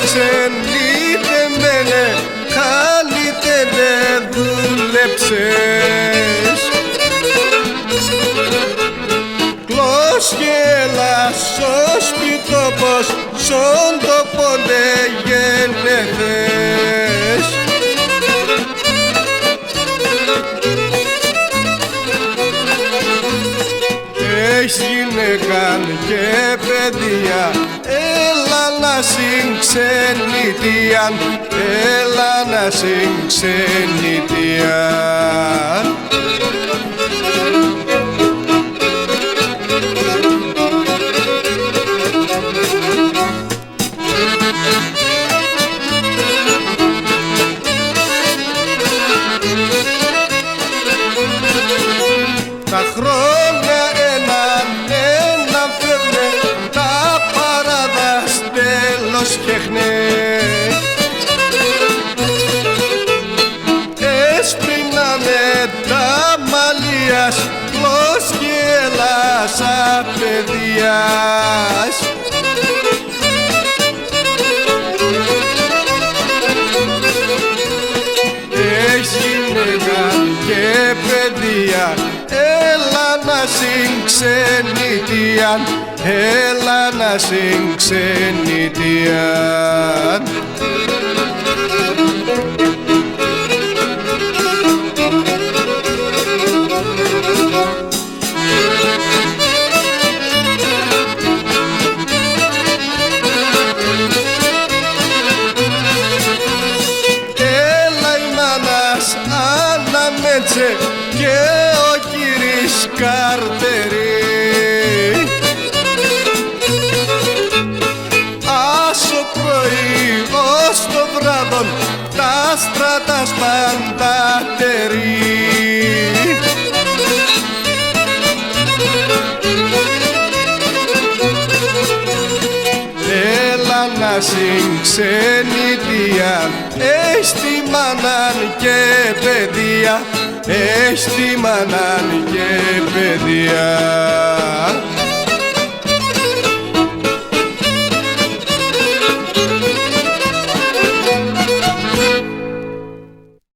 ξενείτε μένε, καλύτερε δούλεψες. Κλώς και έλα στο σπιτό πως σον το πόντε γεννηθες. Έχεις γυναίκαν και παιδεία, έλα να συγξενητίαν, έλα να συγξενητίαν. Τα χρόνια έναν φεύγνε, τα παράδας τέλος φτιάχνε. Έσπρινανε τα μαλλίας, κλώς και έλασα παιδείας. Έχεις γυναίκα και παιδεία, έλα να συγξενητίαν, έλα να συγξενητίαν. Έλα η μάνας αναμέτσε και ο κύρις Καρτερή. Άσο πρωί ως το βράδον τα στράτας παντατερή. Έλα να συγξενητίαν, έχεις τη μάναν και παιδεία, έχεις τη μάναν και παιδεία.